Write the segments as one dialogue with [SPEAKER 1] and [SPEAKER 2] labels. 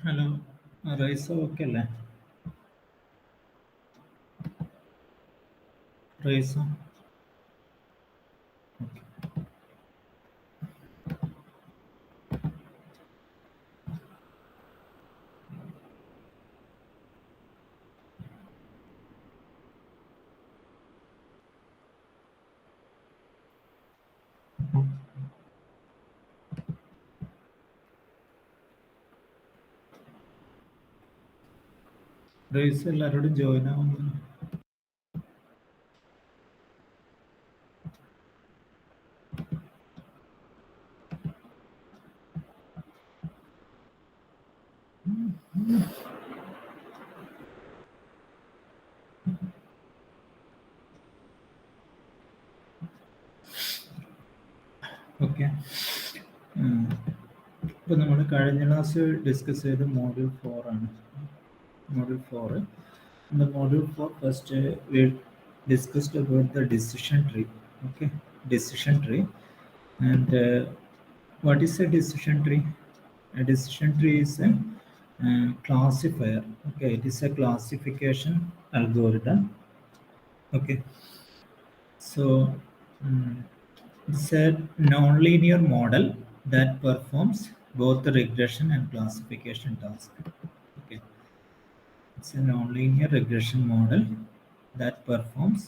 [SPEAKER 1] Hello rice okay അല്ലേ? Rice rice എല്ലാവരോടും join ആവുന്നു. ഓക്കെ, ഇപ്പോൾ നമ്മൾ കഴിഞ്ഞ ക്ലാസ് ഡിസ്കസ് ചെയ്ത് മോഡ്യൂൾ 4 ആണ്. Module 4. In the module 4, first we discussed about the decision tree. Okay, decision tree. And what is a decision tree? A decision tree is a classifier. Okay, it is a classification algorithm. Okay, so it's a non-linear model that performs both the regression and classification task. Okay, it's a non-linear regression model that performs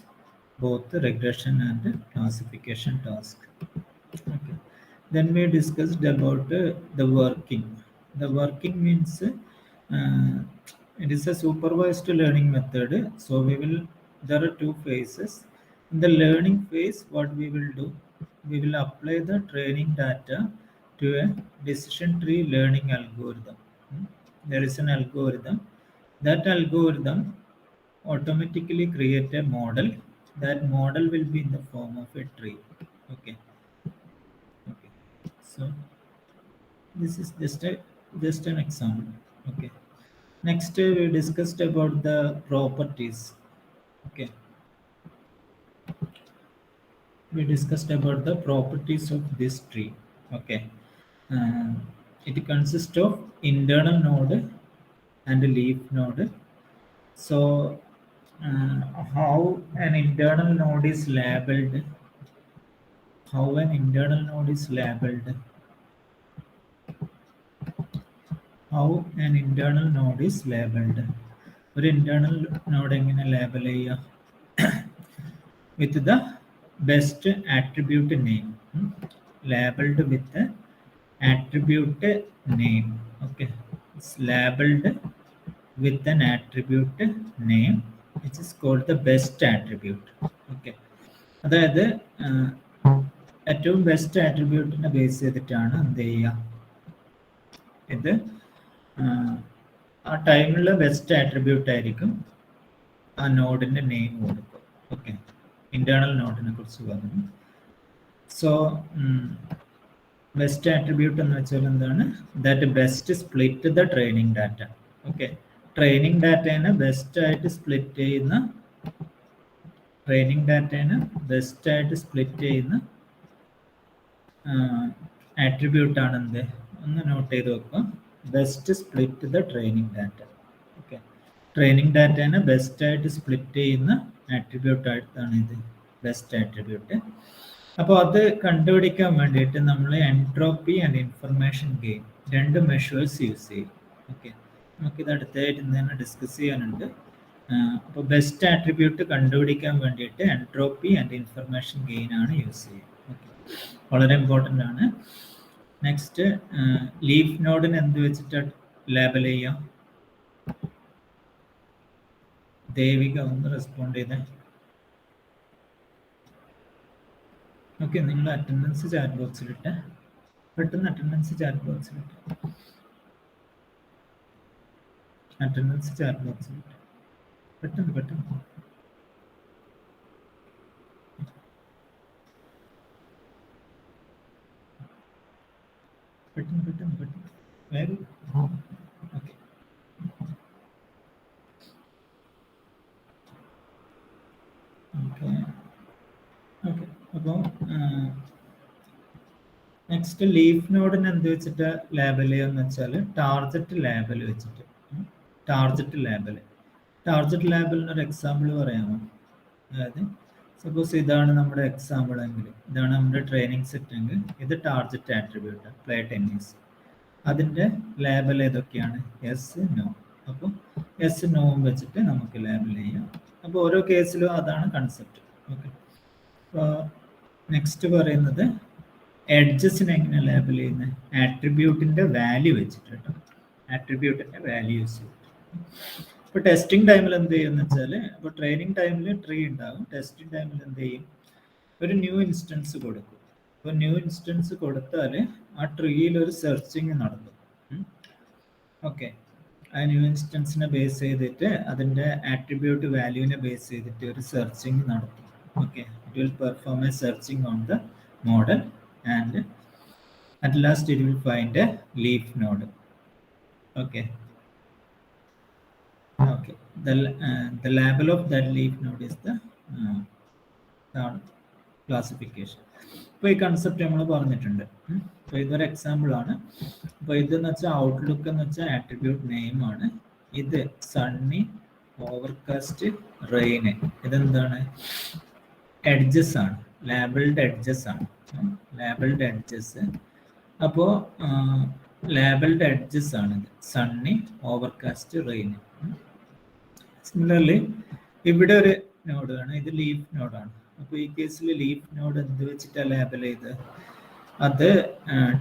[SPEAKER 1] both the regression and the classification task. Okay. Then we discussed about the working. The working means it is a supervised learning method. So we will, there are two phases. In the learning phase, what we will do, we will apply the training data to a decision tree learning algorithm. There is an algorithm. That algorithm automatically create a model. That model will be in the form of a tree. Okay. Okay. So this is just an example. Okay. Next, we discussed about the properties. Okay. We discussed about the properties of this tree. Okay. It consists of internal node and leaf node. So how an internal node is labeled? How an internal node is labeled? How an internal node is labeled? ഒരു internal node എങ്ങനെ label ചെയ്യുക? With the best attribute name. Labeled with the attribute name. Okay, it's labeled with an attribute name which is called the best attribute. Okay, അതായത് ഏറ്റവും best ആട്രിബ്യൂട്ടിനെ base ചെയ്തിട്ടാണ് എന്ത് ചെയ്യുക, ഇത് ആ ടൈമിലുള്ള ബെസ്റ്റ് ആട്രിബ്യൂട്ട് ആയിരിക്കും ആ നോഡിന്റെ നെയിം കൊടുക്കും. ഓക്കെ, ഇന്റേണൽ നോഡിനെ കുറിച്ച് പറഞ്ഞു. സോ ബെസ്റ്റ് ആട്രിബ്യൂട്ട് എന്ന് വെച്ചാൽ എന്താണ്? That best split the training data. Okay, training ഡാറ്റേനെ ബെസ്റ്റ് ആയിട്ട് സ്പ്ലിറ്റ് ചെയ്യുന്ന, ട്രെയിനിങ് ഡാറ്റേനെ ബെസ്റ്റ് ആയിട്ട് സ്പ്ലിറ്റ് ചെയ്യുന്ന ആട്രിബ്യൂട്ട് ആണ് എന്ത്? ഒന്ന് നോട്ട് ചെയ്ത് വെക്കുക, best split the training data. Okay, training ഡാറ്റേനെ ബെസ്റ്റ് ആയിട്ട് സ്പ്ലിറ്റ് ചെയ്യുന്ന ആട്രിബ്യൂട്ട് ആയിട്ടാണ് ഇത് ബെസ്റ്റ് ആട്രിബ്യൂട്ട്. അപ്പോൾ അത് കണ്ടുപിടിക്കാൻ വേണ്ടിയിട്ട് നമ്മൾ എൻട്രോപ്പി ആൻഡ് ഇൻഫർമേഷൻ ഗെയിൻ രണ്ട് മെഷേഴ്സ് യൂസ് ചെയ്യും. ഓക്കെ, നമുക്കിത് അടുത്തായിട്ട് ഇന്ന് തന്നെ ഡിസ്കസ് ചെയ്യാനുണ്ട്. അപ്പോൾ ബെസ്റ്റ് ആട്രിബ്യൂട്ട് കണ്ടുപിടിക്കാൻ വേണ്ടിയിട്ട് എൻട്രോപ്പി ആൻഡ് ഇൻഫർമേഷൻ ഗെയിൻ ആണ് യൂസ് ചെയ്യുക. ഓക്കെ, വളരെ ഇമ്പോർട്ടൻ്റ് ആണ്. നെക്സ്റ്റ്, ലീഫ് നോഡിന് എന്ത് വെച്ചിട്ട് ലേബൽ ചെയ്യാം? ദേവിക ഒന്ന് റെസ്പോണ്ട് ചെയ്തേ. ഓക്കെ, നിങ്ങൾ അറ്റൻഡൻസ് ചാറ്റ് ബോക്സിലിട്ട്, പെട്ടെന്ന് അറ്റൻഡൻസ് ചാറ്റ് ബോക്സിലിട്ട്, അറ്റൻഡൻസ് ചാറ്റ് ബോക്സിലിട്ട്, പെട്ടെന്ന് പെട്ടെന്ന്. പെട്ടെന്ന് പെട്ടെന്ന് പെട്ടെന്ന് വേഗം. Okay, okay okay. അപ്പോൾ നെക്സ്റ്റ് ലീഫ് നോഡിന് എന്ത് വെച്ചിട്ട് ലേബൽ ചെയ്യാന്ന് വെച്ചാൽ ടാർഗറ്റ് ലേബൽ വെച്ചിട്ട്. ടാർഗറ്റ് ലേബലിന് ഒരു എക്സാമ്പിൾ പറയാമോ? അതായത് സപ്പോസ് ഇതാണ് നമ്മുടെ എക്സാമ്പിൾ എങ്കിൽ, ഇതാണ് നമ്മുടെ ട്രെയിനിങ് സെറ്റ് എങ്കിൽ, ഇത് ടാർഗറ്റ് ആട്രിബ്യൂട്ട് പ്ലേ ടെന്നീസ്. അതിൻ്റെ ലേബൽ ഏതൊക്കെയാണ്? Yes, no. അപ്പോൾ യെസ്, നോവും വെച്ചിട്ട് നമുക്ക് ലേബൽ ചെയ്യാം. അപ്പോൾ ഓരോ കേസിലും അതാണ് കൺസെപ്റ്റ്. ഓക്കെ. അപ്പോൾ നെക്സ്റ്റ് പറയുന്നത് എഡ്ജസിനെ എങ്ങനെ ലേബൽ ചെയ്യുന്നത്? ആട്രിബ്യൂട്ടിൻ്റെ വാല്യൂ വെച്ചിട്ട് കേട്ടോ. ആട്രിബ്യൂട്ടിൻ്റെ വാല്യൂ യൂസ് ചെയ്തിട്ട്. ഇപ്പോൾ ടെസ്റ്റിംഗ് ടൈമിൽ എന്ത് ചെയ്യുമെന്ന് വെച്ചാൽ, ഇപ്പോൾ ട്രെയിനിങ് ടൈമിൽ ട്രീ ഉണ്ടാകും. ടെസ്റ്റിംഗ് ടൈമിൽ എന്ത് ചെയ്യും? ഒരു ന്യൂ ഇൻസ്റ്റൻസ് കൊടുക്കും. അപ്പോൾ ന്യൂ ഇൻസ്റ്റൻസ് കൊടുത്താൽ ആ ട്രീയിൽ ഒരു സെർച്ചിങ് നടത്തും. ഓക്കെ. ആ ന്യൂ ഇൻസ്റ്റൻസിനെ ബേസ് ചെയ്തിട്ട് അതിൻ്റെ ആട്രിബ്യൂട്ട് വാല്യൂവിനെ ബേസ് ചെയ്തിട്ട് ഒരു സെർച്ചിങ് നടത്തും. Okay. It will perform A searching on the model and at last it will find A leaf node. Okay. Okay, the label of that leaf node is the classification. ഇപ്പോൾ ഈ concept നമ്മൾ പറഞ്ഞിട്ടുണ്ട്. അപ്പോൾ ഇതൊരു example ആണ്. അപ്പോൾ ഇതെന്ന് വെച്ചാൽ ഔട്ട്ലുക്ക് എന്ന് വെച്ചാൽ ആട്രിബ്യൂട്ട് നെയിം ആണ്. ഇത് സണ്ണി, ഓവർകാസ്റ്റ്, റെയിന്, ഇതെന്താണ്? എഡ്ജസ് ആണ്, ലേബിൾഡ് എഡ്ജസ് ആണ്. Labelled edges. അപ്പോൾ ലേബിൾഡ് എഡ്ജസ് ആണിത്, സണ്ണി, ഓവർകാസ്റ്റ്, റെയിന്. സിമിലർലി ഇവിടെ ഒരു നോഡാണ്, ഇത് ലീഫ് നോഡാണ്. അപ്പോൾ ഈ കേസിൽ ലീഫ് നോഡ് എന്ത് വെച്ചിട്ടാണ് ലേബൽ ചെയ്ത്? അത്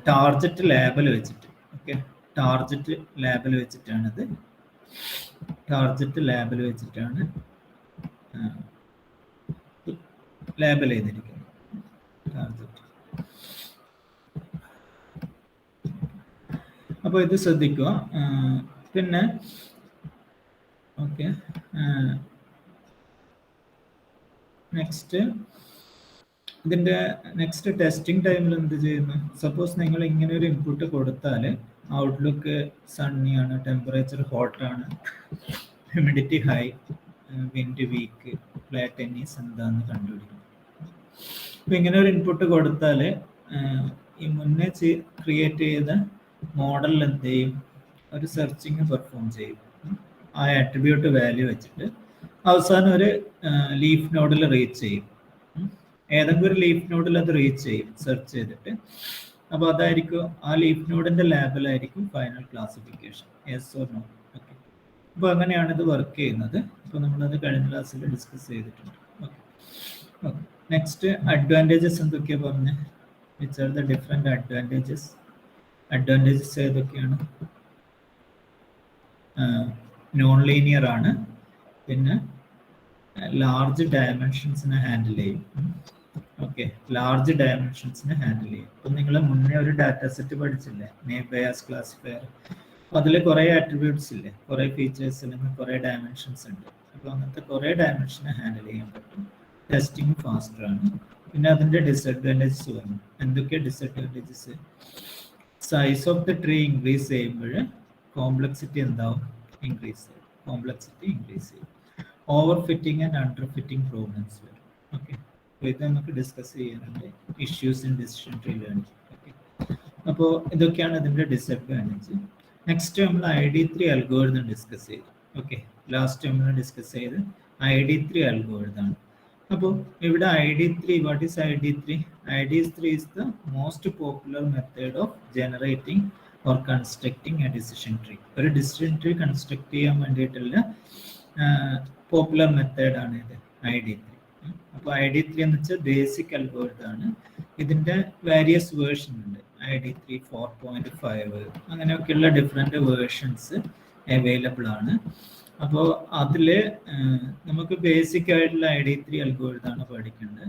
[SPEAKER 1] ടാർഗറ്റ് ലേബൽ വെച്ചിട്ട്. ഓക്കെ. ടാർഗറ്റ് ലേബൽ വെച്ചിട്ടാണിത്. ടാർഗറ്റ് ലേബൽ വെച്ചിട്ടാണ് ലേബൽ ചെയ്തിരിക്കുന്നത്. ടാർഗറ്റ്. അപ്പോൾ ഇത് ശ്രദ്ധിക്കുക. പിന്നെ ഓക്കെ, നെക്സ്റ്റ് ഇതിൻ്റെ നെക്സ്റ്റ് ടെസ്റ്റിംഗ് ടൈമിൽ എന്ത് ചെയ്യുന്നു? സപ്പോസ് നിങ്ങൾ ഇങ്ങനെ ഒരു ഇൻപുട്ട് കൊടുത്താൽ ഔട്ട്ലുക്ക് സണ്ണിയാണ്, ടെമ്പറേച്ചർ ഹോട്ടാണ്, humidity high, wind weak, play tennis എന്താണെന്ന് കണ്ടുപിടിക്കണം. അപ്പോൾ ഇങ്ങനെ ഒരു ഇൻപുട്ട് കൊടുത്താൽ ഈ മുന്നേ ക്രിയേറ്റ് ചെയ്ത മോഡൽ എന്ത് ചെയ്യും? ഒരു സെർച്ചിങ് പെർഫോം ചെയ്യും. ആ ആട്രിബ്യൂട്ട് വാല്യൂ വെച്ചിട്ട് അവസാനം ഒരു ലീഫ് നോഡിൽ റീച്ച് ചെയ്യും. ഏതെങ്കിലും ഒരു ലീഫ് നോഡിൽ അത് റീച്ച് ചെയ്യും സെർച്ച് ചെയ്തിട്ട്. അപ്പോൾ അതായിരിക്കും ആ ലീഫ് നോഡിൻ്റെ ലേബലായിരിക്കും final classification, yes or no. Okay. അപ്പോൾ അങ്ങനെയാണ് ഇത് വർക്ക് ചെയ്യുന്നത്. അപ്പോൾ നമ്മളത് കഴിഞ്ഞ ക്ലാസ്സിൽ ഡിസ്കസ് ചെയ്തിട്ടുണ്ട്. ഓക്കെ. ഓക്കെ. നെക്സ്റ്റ് അഡ്വാൻറ്റേജസ് എന്തൊക്കെയാണ് പറഞ്ഞത്? Which are the different advantages? Advantages ഏതൊക്കെയാണ്? നോൺ ലീനിയർ ആണ്, പിന്നെ ലാർജ് ഡയമെൻഷൻസിനെ ഹാൻഡിൽ ചെയ്യും. ഓക്കെ. ലാർജ് ഡയമെൻഷൻസിനെ ഹാൻഡിൽ ചെയ്യും. അപ്പം നിങ്ങൾ മുന്നേ ഒരു ഡാറ്റ സെറ്റ് പഠിച്ചില്ലേ, നെയിം ബയാസ് ക്ലാസിഫയർ? അപ്പോൾ അതിൽ കുറേ ആട്രിബ്യൂട്ട്സ് ഇല്ലേ, കുറേ ഫീച്ചേഴ്സ് അല്ലെങ്കിൽ കുറേ ഡയമെൻഷൻസ് ഉണ്ട്. അപ്പോൾ അങ്ങനത്തെ കുറേ ഡയമെൻഷനെ ഹാൻഡിൽ ചെയ്യാൻ പറ്റും. ടെസ്റ്റിംഗ് ഫാസ്റ്റർ ആണ്. പിന്നെ അതിൻ്റെ ഡിസഡ്വാൻറ്റേജസ് വന്നു. എന്തൊക്കെയാണ് disadvantages? Size of the tree increase ചെയ്യുമ്പോൾ കോംപ്ലക്സിറ്റി എന്താവും? ഇൻക്രീസ് ചെയ്യും. കോംപ്ലക്സിറ്റി ഇൻക്രീസ് ചെയ്യും. Over fitting and under fitting problems വരും. ഓക്കെ. അപ്പോൾ ഇത് നമുക്ക് ഡിസ്കസ് ചെയ്യാനുണ്ട്, issues in decision tree learning. Okay. അപ്പോൾ ഇതൊക്കെയാണ് ഇതിൻ്റെ ഡിസഡ്വാൻറ്റേജ്. നെക്സ്റ്റ് നമ്മൾ ID3 അൽഗോരിതം ഡിസ്കസ് ചെയ്തു. ഓക്കെ. ലാസ്റ്റ് നമ്മൾ ഡിസ്കസ് ചെയ്ത് ID3 അൽഗോരിതമാണ്. അപ്പോൾ ഇവിടെ ID3, what is ID3? ID3 is the most popular method of generating or constructing a decision tree. ഒരു ഡിസിഷൻ ട്രീ കൺസ്ട്രക്ട് ചെയ്യാൻ വേണ്ടിയിട്ടുള്ള പോപ്പുലർ മെത്തേഡാണ് ഇത് ID3. അപ്പോൾ ID3 എന്ന് വെച്ചാൽ ബേസിക് അൽഗോരിതം ആണ്. ഇതിൻ്റെ വേരിയസ് വേർഷൻ ഉണ്ട്. ID3 4.5 അങ്ങനെയൊക്കെയുള്ള ഡിഫറെൻറ്റ് വേർഷൻസ് അവൈലബിൾ ആണ്. അപ്പോൾ അതിൽ നമുക്ക് ബേസിക് ആയിട്ടുള്ള ID3 അൽഗോരിതമാണ് പഠിക്കേണ്ടത്.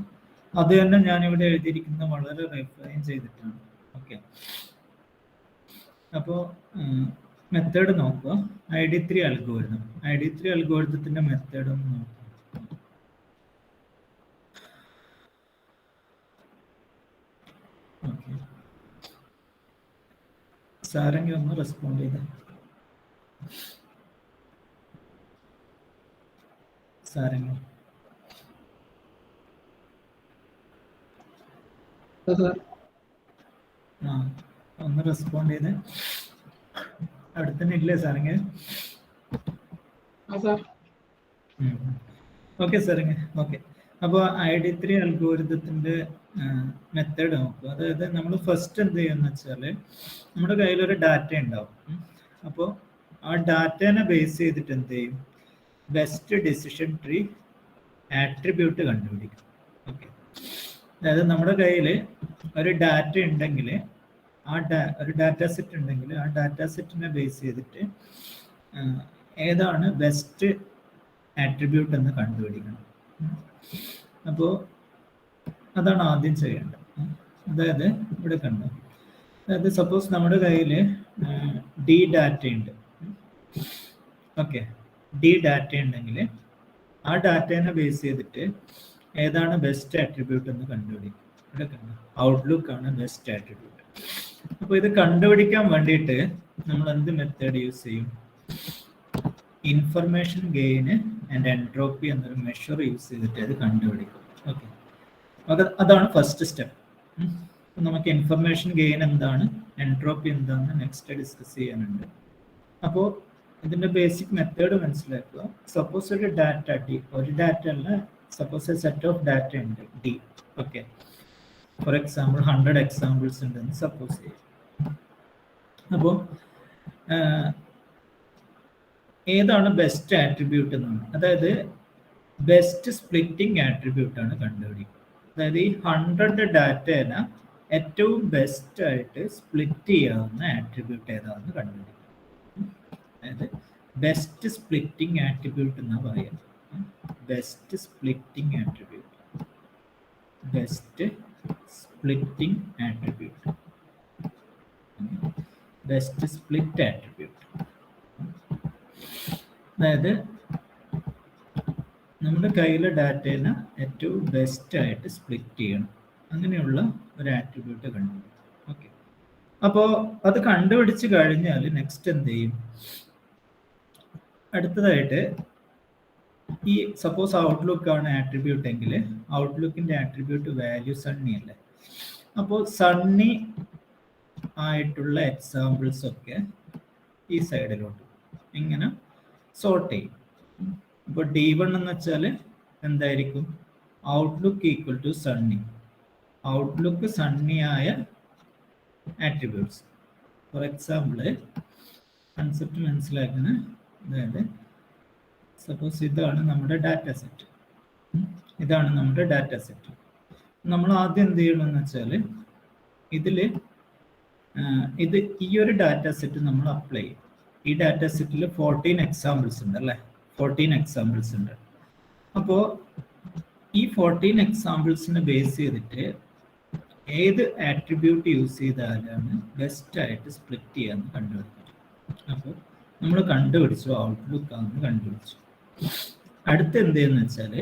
[SPEAKER 1] അത് തന്നെ ഞാനിവിടെ എഴുതിയിരിക്കുന്നത് വളരെ റിഫൈൻ ചെയ്തിട്ടാണ്. ഓക്കെ. അപ്പോൾ മെത്തേഡ് നോക്കുക. ID3 algorithm. ID3 അൽഗോരിതത്തിൻ്റെ മെത്തേഡ് ഒന്ന് നോക്കുക. ഓക്കെ. സാരെങ്കിൽ ഒന്ന് റെസ്പോണ്ട് ചെയ്ത. സാരെങ്കിൽ ആ ഒന്ന് റെസ്പോണ്ട് ചെയ്ത് അവിടെ തന്നെ ഇല്ലേ സാറിങ്? ഓക്കെ സാറിങ്. ഓക്കെ, അപ്പോൾ ID3 അൽഗോരിതത്തിന്റെ മെത്തേഡ് നോക്കുക. അതായത് നമ്മൾ ഫസ്റ്റ് എന്ത് ചെയ്യുമെന്ന് വെച്ചാൽ നമ്മുടെ കയ്യിലൊരു ഡാറ്റ ഉണ്ടാവും. അപ്പോൾ ആ ഡാറ്റേനെ ബേസ് ചെയ്തിട്ട് എന്ത് ചെയ്യും? ബെസ്റ്റ് ഡിസിഷൻ ട്രീ ആട്രിബ്യൂട്ട് കണ്ടുപിടിക്കും. ഓക്കെ, അതായത് നമ്മുടെ കയ്യിൽ ഒരു ഡാറ്റ ഉണ്ടെങ്കിൽ ഒരു ഡാറ്റ സെറ്റ് ഉണ്ടെങ്കിൽ ആ ഡാറ്റ സെറ്റിനെ ബേസ് ചെയ്തിട്ട് ഏതാണ് ബെസ്റ്റ് ആട്രിബ്യൂട്ട് എന്ന് കണ്ടുപിടിക്കണം. അപ്പോൾ അതാണ് ആദ്യം ചെയ്യേണ്ടത്. അതായത് ഇവിടെ കണ്ടു, അതായത് സപ്പോസ് നമ്മുടെ കയ്യിൽ ഡി ഡാറ്റ ഉണ്ട്. ഓക്കെ, ഡി ഡാറ്റ ഉണ്ടെങ്കിൽ ആ ഡാറ്റേനെ ബേസ് ചെയ്തിട്ട് ഏതാണ് ബെസ്റ്റ് ആട്രിബ്യൂട്ട് എന്ന് കണ്ടുപിടിക്കും. ഇവിടെ കണ്ടു, ഔട്ട്ലുക്ക് ആണ് ബെസ്റ്റ് ആട്രിബ്യൂട്ട്. അപ്പോൾ ഇത് കണ്ടുപിടിക്കാൻ വേണ്ടിയിട്ട് നമ്മൾ എന്ത് മെത്തേഡ് യൂസ് ചെയ്യും? ഇൻഫർമേഷൻ ഗെയിൻ ആൻഡ് എൻട്രോപ്പി എന്നൊരു മെഷർ യൂസ് ചെയ്തിട്ട് അത് കണ്ടുപിടിക്കും. ഓക്കെ, അതാണ് ഫസ്റ്റ് സ്റ്റെപ്പ്. നമുക്ക് ഇൻഫർമേഷൻ ഗെയിൻ എന്താണ്, എൻട്രോപ്പി എന്താണെന്ന് നെക്സ്റ്റ് ഡിസ്കസ് ചെയ്യാനുണ്ട്. അപ്പോൾ ഇതിന്റെ ബേസിക് മെത്തേഡ് മനസ്സിലാക്കുക. സപ്പോസ് ഒരു ഡാറ്റ ഡി, ഒരു ഡാറ്റ അല്ല, suppose a set of data ഉണ്ട് D. Okay, for example 100 examples ഉണ്ടെന്ന് സപ്പോസ് ചെയ്യും. അപ്പോൾ ഏതാണ് ബെസ്റ്റ് ആട്രിബ്യൂട്ട് എന്നാണ്, അതായത് ബെസ്റ്റ് സ്പ്ലിറ്റിംഗ് ആട്രിബ്യൂട്ട് ആണ് കണ്ടുപിടിക്കുക. അതായത് ഈ 100 ഡാറ്റേനെ ഏറ്റവും ബെസ്റ്റ് ആയിട്ട് സ്പ്ലിറ്റ് ചെയ്യാവുന്ന ആട്രിബ്യൂട്ട് ഏതാണെന്ന് കണ്ടുപിടിക്കുക. അതായത് ബെസ്റ്റ് സ്പ്ലിറ്റിംഗ് ആട്രിബ്യൂട്ട് എന്നാ പറയുന്നത്. Best splitting attribute, best splitting attribute, best split attribute. അതായത് നമ്മുടെ കയ്യിലെ ഡാറ്റേനെ ഏറ്റവും ബെസ്റ്റ് ആയിട്ട് സ്പ്ലിറ്റ് ചെയ്യണം, അങ്ങനെയുള്ള ഒരു ആട്രിബ്യൂട്ട് കണ്ടുപിടിക്കും. ഓക്കെ, അപ്പോൾ അത് കണ്ടുപിടിച്ച് കഴിഞ്ഞാൽ നെക്സ്റ്റ് എന്ത് ചെയ്യും? അടുത്തതായിട്ട് ഈ സപ്പോസ് ഔട്ട്ലുക്ക് ആണ് ആട്രിബ്യൂട്ട് എങ്കിൽ ഔട്ട്ലുക്കിന്റെ ആട്രിബ്യൂട്ട് വാല്യൂ സണ്ണി അല്ലേ. അപ്പോൾ സണ്ണി ആയിട്ടുള്ള എക്സാമ്പിൾസ് ഒക്കെ ഈ സൈഡിലോട്ട് ഇങ്ങനെ സോർട്ട് ചെയ്യും. ഇപ്പോൾ D1 എന്ന് വെച്ചാൽ എന്തായിരിക്കും? Outlook equal to sunny, outlook sunny ആയ ആട്രിബ്യൂട്ട്സ്. ഫോർ എക്സാമ്പിൾ കൺസെപ്റ്റ് മനസ്സിലാക്കുന്ന, അതായത് സപ്പോസ് ഇതാണ് നമ്മുടെ ഡാറ്റ സെറ്റ്, ഇതാണ് നമ്മുടെ ഡാറ്റ സെറ്റ്. നമ്മൾ ആദ്യം എന്ത് ചെയ്യണമെന്ന് വെച്ചാൽ ഇത് ഈ ഒരു ഡാറ്റ സെറ്റ് നമ്മൾ അപ്ലൈ ചെയ്യും. ഈ ഡാറ്റ സെറ്റിൽ 14 എക്സാമ്പിൾസ് ഉണ്ട് അല്ലേ, 14 എക്സാമ്പിൾസ് ഉണ്ട്. അപ്പോൾ ഈ 14 എക്സാമ്പിൾസിനെ ബേസ് ചെയ്തിട്ട് ഏത് ആട്രിബ്യൂട്ട് യൂസ് ചെയ്താലാണ് ബെസ്റ്റ് ആയിട്ട് സ്പ്ലിറ്റ് ചെയ്യാന്ന് കണ്ടുപിടിക്കും. അപ്പോൾ നമ്മൾ കണ്ടുപിടിച്ചു, ഔട്ട്ലുക്ക് ആണെന്ന് കണ്ടുപിടിച്ചു. അടുത്ത് എന്ത് ചെയ്യുന്ന വെച്ചാൽ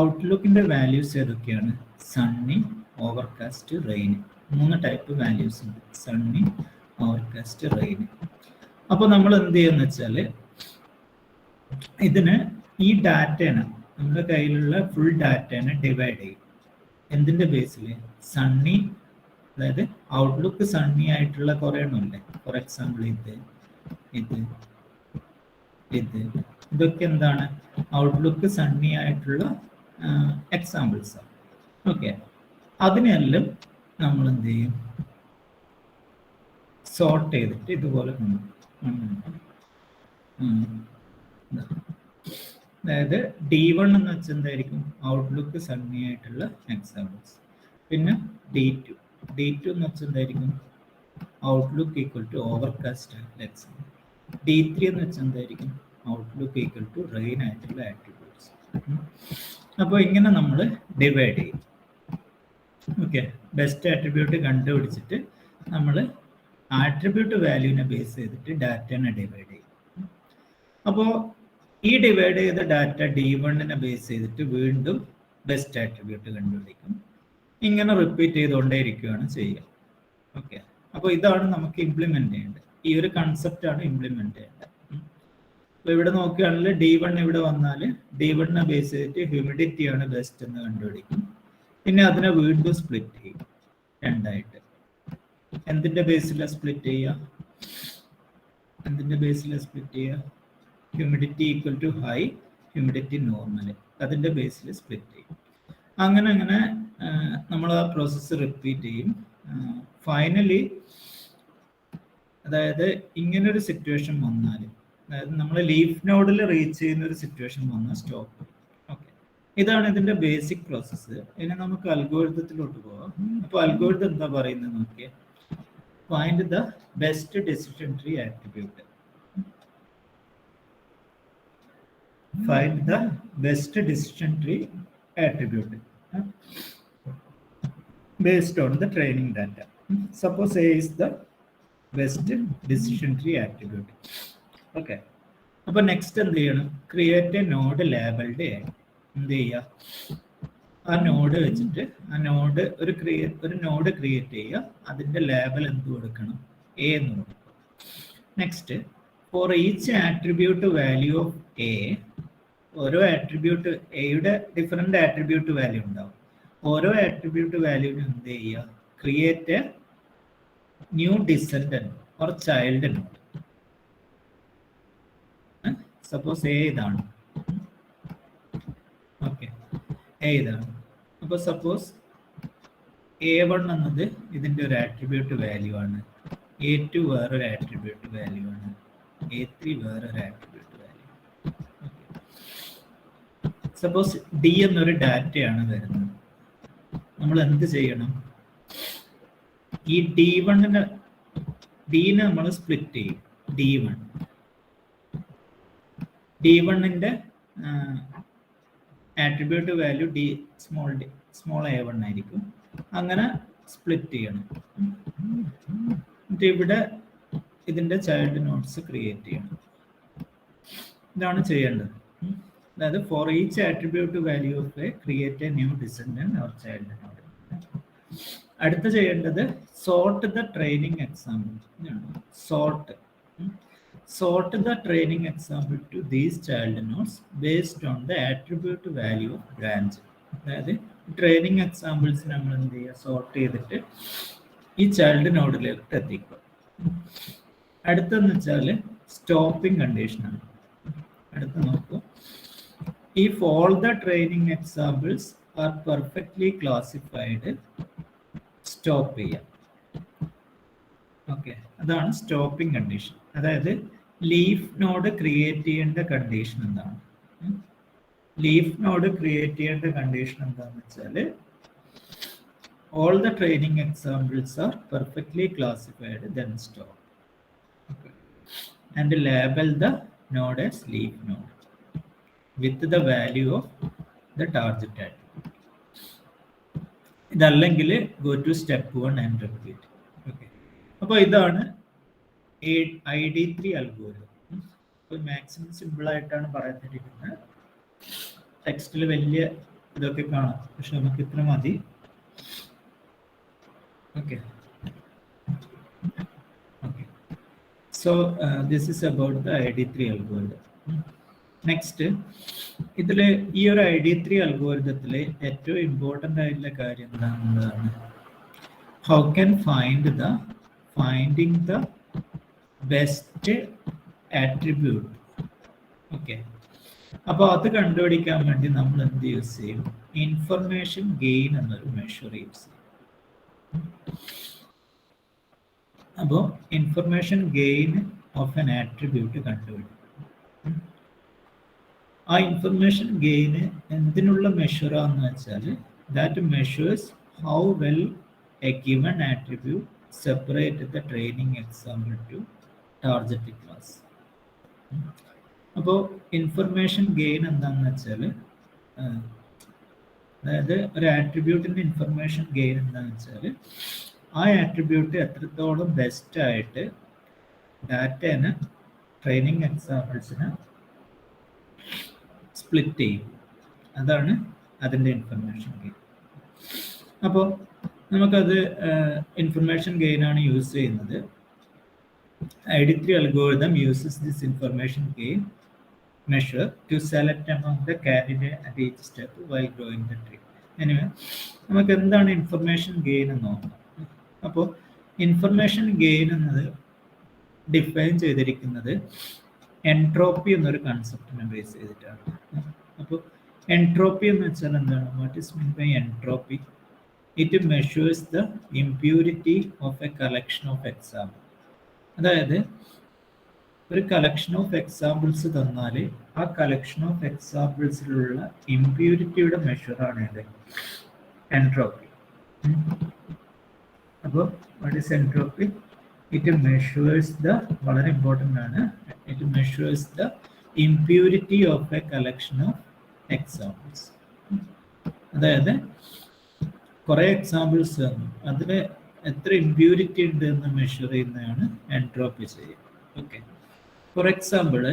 [SPEAKER 1] ഔട്ട്ലുക്കിന്റെ വാല്യൂസ് ഏതൊക്കെയാണ്? Sunny, overcast, rain. 3 type values ഉണ്ട്, സണ്ണി, ഓവർകാസ്റ്റ്, റെയിൻ. അപ്പോൾ നമ്മൾ എന്ത് ചെയ്യുന്ന വെച്ചാൽ ഇതിന് ഈ ഡാറ്റേനെ, നമ്മുടെ കയ്യിലുള്ള ഫുൾ ഡാറ്റേനെ ഡിവൈഡ് ചെയ്യും. എന്തിന്റെ ബേസിൽ? സണ്ണി, അതായത് ഔട്ട്ലുക്ക് സണ്ണി ആയിട്ടുള്ള കുറേ എണ്ണമില്ലേ. ഫോർ എക്സാമ്പിൾ ഇതൊക്കെ എന്താണ്? ഔട്ട്ലുക്ക് സണ്ണി ആയിട്ടുള്ള എക്സാമ്പിൾസ് ആണ്. ഓക്കെ, അതിനെല്ലാം നമ്മൾ എന്ത് ചെയ്യും? സോർട്ട് ചെയ്തിട്ട് ഇതുപോലെ അതായത് D1 എന്ന് വെച്ചാൽ എന്തായിരിക്കും? ഔട്ട്ലുക്ക് സണ്ണി ആയിട്ടുള്ള എക്സാമ്പിൾസ്. പിന്നെ D2 എന്ന് വെച്ചാൽ എന്തായിരിക്കും? ഔട്ട്ലുക്ക് ഈക്വൽ ടു ഓവർകാസ്റ്റ് ആയിട്ടുള്ള എക്സാമ്പിൾ. D3 എന്ന് വെച്ചാൽ എന്തായിരിക്കും? ഔട്ട്ലുക്ക് ഈക്വൽ ടു റെയിൻ ആയിട്ടുള്ള ആട്രിബ്യൂട്ട്സ്. അപ്പോൾ ഇങ്ങനെ നമ്മൾ ഡിവൈഡ് ചെയ്യും. ഓക്കെ, ബെസ്റ്റ് ആട്രിബ്യൂട്ട് കണ്ടുപിടിച്ചിട്ട് നമ്മൾ ആട്രിബ്യൂട്ട് വാല്യൂവിനെ ബേസ് ചെയ്തിട്ട് ഡാറ്റനെ ഡിവൈഡ് ചെയ്യും. അപ്പോൾ ഈ ഡിവൈഡ് ചെയ്ത ഡാറ്റ D1നെ ബേസ് ചെയ്തിട്ട് വീണ്ടും ബെസ്റ്റ് ആട്രിബ്യൂട്ട് കണ്ടുപിടിക്കും. ഇങ്ങനെ റിപ്പീറ്റ് ചെയ്തുകൊണ്ടേയിരിക്കുകയാണ് ചെയ്യുക. ഓക്കെ, അപ്പോൾ ഇതാണ് നമുക്ക് ഇംപ്ലിമെന്റ് ചെയ്യേണ്ടത്. ഈ ഒരു കൺസെപ്റ്റ് ആണ് ഇംപ്ലിമെന്റ് ചെയ്യേണ്ടത്. അപ്പോൾ ഇവിടെ നോക്കുകയാണെങ്കിൽ D1 ഇവിടെ വന്നാൽ D1നെ ബേസ് ചെയ്തിട്ട് ഹ്യൂമിഡിറ്റി ആണ് ബെസ്റ്റ് എന്ന് കണ്ടുപിടിക്കും. പിന്നെ അതിനെ വീണ്ടും സ്പ്ലിറ്റ് ചെയ്യും രണ്ടായിട്ട്. എന്തിൻ്റെ ബേസിലാണ് സ്പ്ലിറ്റ് ചെയ്യുക? എന്തിൻ്റെ ബേസിലാണ് സ്പ്ലിറ്റ് ചെയ്യുക? Humidity equal to high, humidity normal, അതിൻ്റെ ബേസിൽ സ്പ്ലിറ്റ് ചെയ്യും. അങ്ങനെ നമ്മൾ ആ പ്രോസസ്സ് റിപ്പീറ്റ് ചെയ്യും. ഫൈനലി അതായത് ഇങ്ങനൊരു സിറ്റുവേഷൻ വന്നാൽ, അതായത് നമ്മൾ ലീഫ് നോഡിൽ റീച്ച് ചെയ്യുന്ന ഒരു സിറ്റുവേഷൻ വന്നാൽ സ്റ്റോപ്പ്. ഓക്കെ, ഇതാണ് ഇതിന്റെ ബേസിക് പ്രോസസ്സ്. ഇനി നമുക്ക് അൽഗോരിതത്തിലോട്ട് പോവാം. അപ്പോൾ അൽഗോരിതം എന്താ പറയുന്നത് നോക്കിയേ. Find the best decision tree attribute. Find the best decision tree attribute based on the training data. Suppose A is the best decision tree attribute. Okay. അപ്പോൾ നെക്സ്റ്റ് എന്ത് ചെയ്യണം? Create A node labelled A. എന്ത് ചെയ്യുക? ആ node വെച്ചിട്ട് ഒരു node create ചെയ്യുക. അതിൻ്റെ ലേബൽ എന്ത് കൊടുക്കണം? എ എന്ന് കൊടുക്കും. Next, for each attribute value of A, ഓരോ ആട്രിബ്യൂട്ട് എയുടെ ഡിഫറെൻ്റ് ആട്രിബ്യൂട്ട് വാല്യൂ ഉണ്ടാവും. ഓരോ ആട്രിബ്യൂട്ട് വാല്യൂവിനും എന്ത് ചെയ്യുക? Create A new descendant or child node. Suppose A ഇതാണ്. ഓക്കെ, എ ഇതാണ്. അപ്പോൾ സപ്പോസ് A1 എന്നത് ഇതിൻ്റെ ഒരു ആട്രിബ്യൂട്ട് വാല്യൂ ആണ്, A2 വേറൊരു ആട്രിബ്യൂട്ട് വാല്യൂ ആണ്, A3 വേറൊരു ആട്രിബ്യൂട്ട് വാല്യൂ. സപ്പോസ് ഡി എന്നൊരു ഡാറ്റയാണ് വരുന്നത്. നമ്മൾ എന്ത് ചെയ്യണം? ഈ D1നെ നമ്മൾ സ്പ്ലിറ്റ് ചെയ്യും. D1ന്റെ ആട്രിബ്യൂട്ട് വാല്യൂ സ്മോൾ a1 ആയിരിക്കും. അങ്ങനെ സ്പ്ലിറ്റ് ചെയ്യണം. എന്നിട്ട് ഇവിടെ ഇതിന്റെ ചൈൽഡ് നോഡ്സ് ക്രിയേറ്റ് ചെയ്യണം. ഇതാണ് ചെയ്യേണ്ടത്. അതായത് for each attribute value of A create A new descendant or child node. അടുത്ത ചെയ്യേണ്ടത് sort the training example. Sort the training example to these child nodes based on the attribute value of branch. അതായത് training examples നമ്മൾ എന്ത് ചെയ്യുക? Sort ചെയ്തിട്ട് ഈ child നോഡിലേക്ക് എത്തിക്കുക. അടുത്തെന്ന് വെച്ചാൽ സ്റ്റോപ്പിംഗ് കണ്ടീഷനാണ്. അടുത്ത് നോക്കൂ. If all the training examples are perfectly classified, stop ചെയ്യാം. ഓക്കെ, അതാണ് സ്റ്റോപ്പിംഗ് കണ്ടീഷൻ. അതായത് ലീഫ് നോഡ് ക്രിയേറ്റ് ചെയ്യേണ്ട കണ്ടീഷൻ എന്താണ്? ലീഫ് നോഡ് ക്രിയേറ്റ് ചെയ്യേണ്ട കണ്ടീഷൻ എന്താണെന്ന് വെച്ചാൽ all the training examples are perfectly classified, then stop. And label the node as leaf node with the value of the target attribute. ഇതല്ലെങ്കിൽ go to step 1 and repeat. Okay, അപ്പോൾ ഇതാണ് ID3 algorithm. Maximum simple ആയിട്ടാണ് പറഞ്ഞിരിക്കുന്നത്. ടെക്സ്റ്റിൽ വലിയ ഇതൊക്കെ കാണാം, പക്ഷെ നമുക്ക് ഇത്ര മതി. Okay, so this is about the ID3 algorithm. Next, ഇതിൽ ഈ ഒരു ID3 അൽഗോരിതത്തിൽ ഏറ്റവും ഇമ്പോർട്ടൻ്റ് ആയിട്ടുള്ള കാര്യം എന്താണ്? How can finding the best attribute. Okay, അപ്പോൾ അത് കണ്ടുപിടിക്കാൻ വേണ്ടി നമ്മൾ എന്ത് യൂസ് ചെയ്യും? ഇൻഫർമേഷൻ ഗെയിൻ എന്നൊരു മെഷർ യൂസ് ചെയ്യും. അപ്പോൾ information gain of an attribute കണ്ടുപിടിക്കും. ആ ഇൻഫർമേഷൻ ഗെയിന് എന്തിനുള്ള മെഷറാന്ന് വെച്ചാൽ that measures how well a given attribute separate the training example to target class. അപ്പോൾ ഇൻഫർമേഷൻ ഗെയിൻ എന്താണെന്ന് വെച്ചാൽ, അതായത് ഒരു ആട്രിബ്യൂട്ടിൻ്റെ ഇൻഫർമേഷൻ ഗെയിൻ എന്താണെന്ന് വെച്ചാൽ ആ ആട്രിബ്യൂട്ട് എത്രത്തോളം ബെസ്റ്റായിട്ട് ഡാറ്റേനെ ട്രെയിനിങ് എക്സാമ്പിൾസിനെ സ്പ്ലിറ്റ് ചെയ്യും. അതാണ് അതിൻ്റെ ഇൻഫർമേഷൻ ഗെയിൻ. അപ്പോൾ നമുക്കത് ഇൻഫർമേഷൻ ഗെയിനാണ് യൂസ് ചെയ്യുന്നത്. ID3 algorithm uses this information gain measure to select among the candidate at each step while growing the tree. Anyway, നമുക്ക് എന്താണ് ഇൻഫർമേഷൻ ഗെയിൻ എന്ന് നോക്കാം. അപ്പോൾ ഇൻഫർമേഷൻ ഗെയിൻ എന്നത് ഡിഫൈൻ ചെയ്തിരിക്കുന്നത് എൻട്രോപ്പി എന്നൊരു കൺസെപ്റ്റിനെ ബേസ് ചെയ്തിട്ടാണ്. അപ്പോൾ എൻട്രോപ്പി എന്ന് വെച്ചാൽ എന്താണ്? What is mean by entropy? It measures the impurity of a collection of example. അതായത് ഒരു കളക്ഷൻ ഓഫ് എക്സാമ്പിൾസ് തന്നാൽ ആ കളക്ഷൻ ഓഫ് എക്സാമ്പിൾസിലുള്ള ഇംപ്യൂരിറ്റിയുടെ മെഷറാണ് ഇത് എൻട്രോപ്പി. അപ്പോൾ what is entropy? It measures the, വളരെ ഇമ്പോർട്ടൻ്റ് ആണ്, it measures the impurity of a collection of examples. അതായത് കുറേ എക്സാമ്പിൾസ് തന്നു, അതിൽ എത്ര ഇംപ്യൂരിറ്റി ഉണ്ട് എന്ന് മെഷർ ചെയ്യുന്നതാണ് എൻട്രോപ്പി ചെയ്യുക. Okay, for example,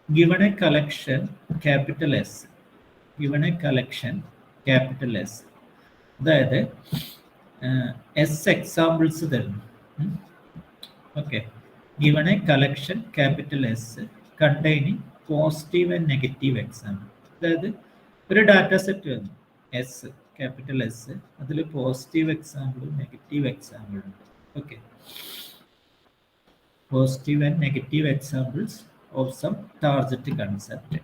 [SPEAKER 1] given a collection capital S, given a collection capital S, അതായത് എസ് എക്സാമ്പിൾസ് തരുന്നു. Okay, given a collection capital S containing positive and negative example. അതായത് ഒരു ഡാറ്റ സെറ്റ് വന്നു S, capital S, അതിൽ positive എക്സാമ്പിളും negative എക്സാമ്പിളും ഉണ്ട്. ഓക്കെ, positive and negative examples of some target concept.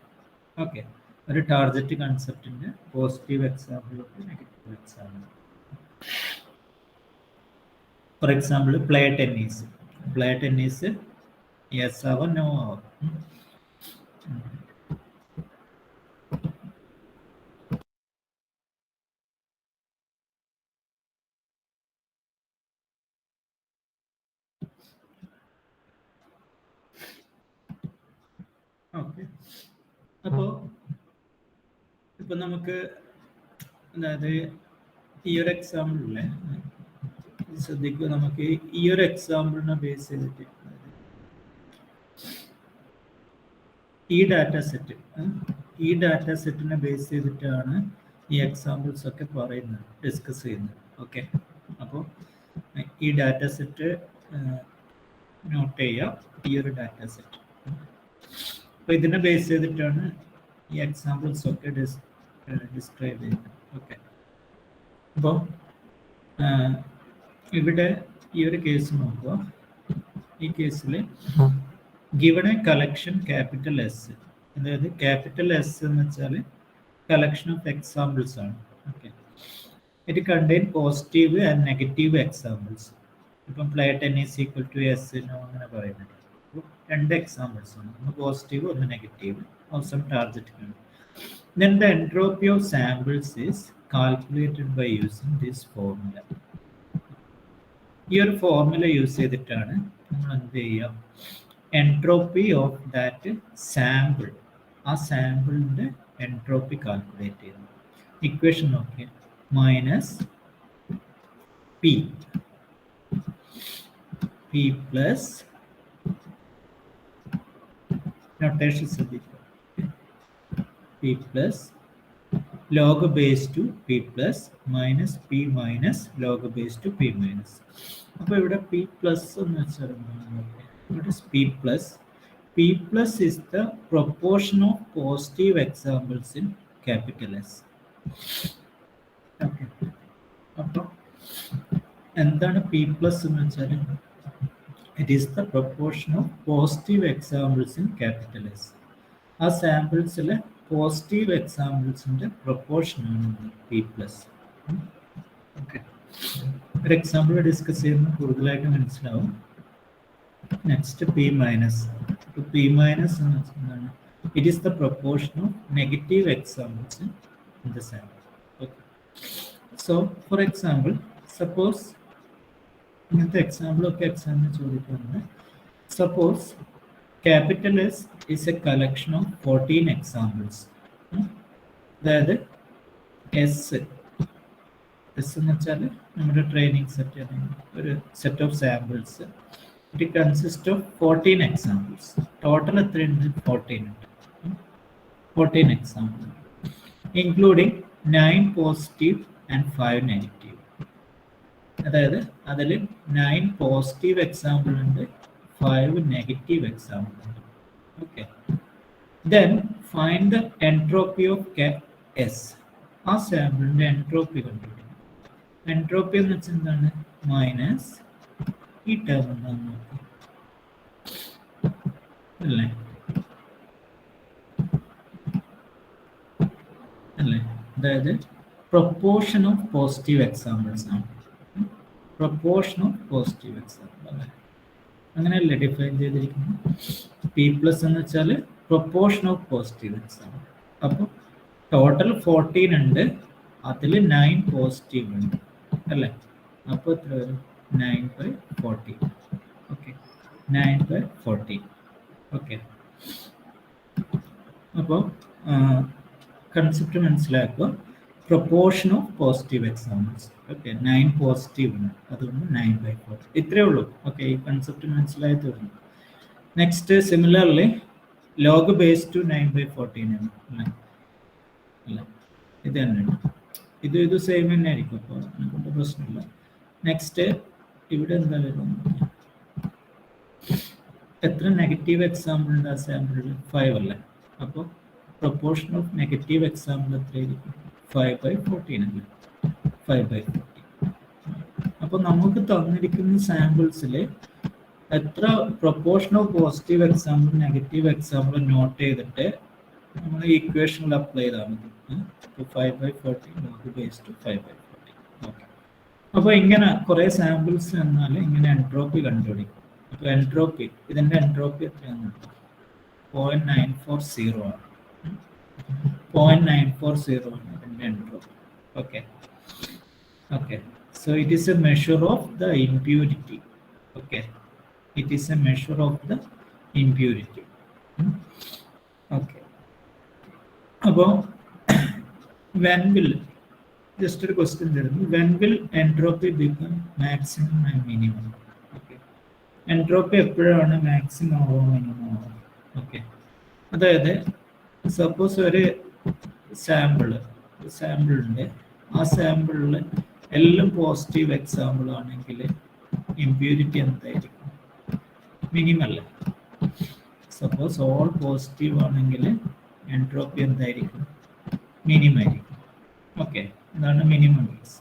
[SPEAKER 1] Okay, ഒരു ടാർഗറ്റ് കൺസെപ്റ്റിൻ്റെ പോസിറ്റീവ് എക്സാമ്പിളും നെഗറ്റീവ് എക്സാമ്പിളും. For example, play tennis. Play tennis yes ആവാം, നോ ആവാം. ഓക്കെ, അപ്പോൾ ഇപ്പം നമുക്ക്, അതായത് ഈ ഒരു എക്സാമ്പിളിലെ ശ്രദ്ധിക്കുക, നമുക്ക് ഈ ഒരു എക്സാമ്പിളിനെ ബേസ് ചെയ്തിട്ട് ഈ ഡാറ്റ സെറ്റിനെ ബേസ് ചെയ്തിട്ടാണ് ഈ എക്സാമ്പിൾസ് ഒക്കെ പറയുന്നത്, ഡിസ്കസ് ചെയ്യുന്നത്. ഓക്കെ, അപ്പോൾ ഈ ഡാറ്റ സെറ്റ് നോട്ട് ചെയ്യുക, ഈ ഒരു ഡാറ്റ സെറ്റ്. അപ്പോൾ ഇതിനെ ബേസ് ചെയ്തിട്ടാണ് ഈ എക്സാമ്പിൾസ് ഒക്കെ ഡിസ്ക്രൈബ് ചെയ്യുന്നത്. ഓക്കെ, അപ്പോൾ ഇവിടെ ഈ ഒരു കേസ് നോക്കുക. ഈ കേസിൽ given a collection capital S, അതായത് ക്യാപിറ്റൽ എസ് എന്ന് വെച്ചാൽ കളക്ഷൻ ഓഫ് എക്സാമ്പിൾസ് ആണ്. Okay, it contain positive and negative examples. ഇപ്പം play tennis equal to S അങ്ങനെ പറയുന്നുണ്ട്. രണ്ട് എക്സാമ്പിൾസ് ആണ്, ഒന്ന് പോസിറ്റീവ് ഒന്ന് negative of some target. Then the entropy of samples is calculated by using this formula. ഈ ഒരു ഫോർമുല യൂസ് ചെയ്തിട്ടാണ് നമ്മൾ എന്ത് ചെയ്യുക, എൻട്രോപ്പി ഓഫ് ദാറ്റ് സാമ്പിൾ, ആ സാമ്പിളിൻ്റെ എൻട്രോപ്പി കാൽക്കുലേറ്റ് ചെയ്യുന്നത്. ഇക്വേഷൻ നോക്കിയാൽ മൈനസ് പി പ്ലസ്, നൊട്ടേഷൻ ശ്രദ്ധിക്കുക, P plus log base to p plus minus p minus log base to p minus. അപ്പോൾ ഇവിടെ p plus എന്ന് വെച്ചാൽ what is p plus? P plus is the proportion of positive examples in capital S. Okay, അപ്പോൾ എന്താണ് p plus എന്ന് വെച്ചാൽ? It is the proportion of positive examples in capital S. ആ സാമ്പിൾസിലെ positive എക്സാമ്പിൾസിൻ്റെ പ്രൊപ്പോർഷനാണ് P plus. Okay, ഒരു example discuss ചെയ്യുമ്പോൾ കൂടുതലായിട്ട് മനസ്സിലാവും. Next P minus. P minus എന്ന് വെച്ചാൽ എന്താണ്? It is the proportion of negative examples in the sample. Okay, so for example, suppose ഇങ്ങനത്തെ എക്സാമ്പിളൊക്കെ എക്സാമിന് ചോദിക്കുന്നത്, suppose capital S is a collection of 14 examples. അതായത് എസ് എന്ന് വെച്ചാൽ നമ്മുടെ ട്രെയിനിങ് സെറ്റ്, ഒരു set of samples. It consist of 14 examples. Total എത്രയുണ്ട്? 14 ഉണ്ട്. 14 example including 9 positive and 5 negative. അതായത് അതിൽ 9 പോസിറ്റീവ് എക്സാമ്പിൾ ഉണ്ട്, 5 negative examples. Okay, then find the entropy of S. ആ സാമ്പിളിന്റെ എൻട്രോപ്പി കണ്ടുപിടിക്കണം. എൻട്രോപ്പി എന്ന് വെച്ചാൽ എന്താണ്? മൈനസ് ഈ ടേം എന്താണ് നോക്കാം അല്ലേ? അല്ലേ? അതായത് പ്രൊപ്പോർഷൻ ഓഫ് പോസിറ്റീവ് എക്സാമ്പിൾസ് ആണ്. പ്രൊപ്പോർഷൻ ഓഫ് പോസിറ്റീവ് എക്സാമ്പിൾ അല്ലേ? അങ്ങനെയല്ലേ ഡിഫൈൻ ചെയ്തിരിക്കുന്നത്? പി പ്ലസ് എന്ന് വെച്ചാൽ പ്രൊപ്പോർഷൻ ഓഫ് പോസിറ്റീവ് എക്സാമ്പിൾ. അപ്പോൾ ടോട്ടൽ 14 ഉണ്ട്, അതിൽ 9 പോസിറ്റീവ് ഉണ്ട് അല്ലേ? അപ്പോൾ എത്ര വരും? 9/14. ഓക്കെ, 9/14. ഓക്കെ, അപ്പോൾ കൺസെപ്റ്റ് മനസ്സിലാക്കുക. Proportion of positive examples. Okay, 9 positive ഉണ്ട്, അതുകൊണ്ട് 9/14. ഇത്രയേ ഉള്ളൂ. ഓക്കെ, ഈ കൺസെപ്റ്റ് മനസ്സിലായി തുടങ്ങി. Next similarly log base two 9/14 ആണ് അല്ലേ? അല്ല, ഇത് തന്നെയാണ്. ഇത് സെയിം തന്നെ ആയിരിക്കും, അപ്പോൾ അതുകൊണ്ട് പ്രശ്നമില്ല. നെക്സ്റ്റ് ഇവിടെ എന്താ വരുന്നത്? എത്ര നെഗറ്റീവ് എക്സാമ്പിൾ ഉണ്ട് ആ സാമ്പിളിൽ? 5 അല്ലേ? അപ്പോൾ പ്രൊപ്പോർഷൻ ഓഫ് നെഗറ്റീവ് എക്സാമ്പിൾ എത്രയായിരിക്കും? 5/14 അല്ലേ? 5/14. അപ്പോൾ നമുക്ക് തന്നിരിക്കുന്ന സാമ്പിൾസിൽ എത്ര proportion of positive example negative example note ചെയ്തിട്ട് നമ്മൾ ഇക്വേഷനിൽ അപ്ലൈ ചെയ്താൽ മതി. 5/14 ലോഗ് ബേസ് ടു 5/14. ഓക്കെ, അപ്പോൾ ഇങ്ങനെ കുറേ സാമ്പിൾസ് എന്നാൽ ഇങ്ങനെ എൻട്രോപ്പി കണ്ടുപിടിക്കും. അപ്പോൾ എൻട്രോപ്പി, ഇതിൻ്റെ എൻട്രോപ്പി എത്രയാണ്? 0.940 ആണ്. 0.940 ആണ് ഇതിൻ്റെ entropy. Okay okay, so it is A measure of the impurity. Okay, it is a measure of the impurity. Okay, അപ്പോൾ when will, just a question there, when will entropy become maximum and minimum? Okay, entropy എപ്പോഴാണ് maximum ആവോ minimum ആവോ? Okay, അതായത് suppose ഒരു sample ഉണ്ട്, ആ സാമ്പിളിൽ എല്ലാം പോസിറ്റീവ് എക്സാമ്പിൾ ആണെങ്കിൽ ഇംപ്യൂരിറ്റി എന്തായിരിക്കും? മിനിമം അല്ലേ? സപ്പോസ് ഓൾ പോസിറ്റീവ് ആണെങ്കിൽ എൻട്രോപ്പി എന്തായിരിക്കും? മിനിമം ആയിരിക്കും. ഓക്കെ, ഇതാണ് മിനിമം കേസ്.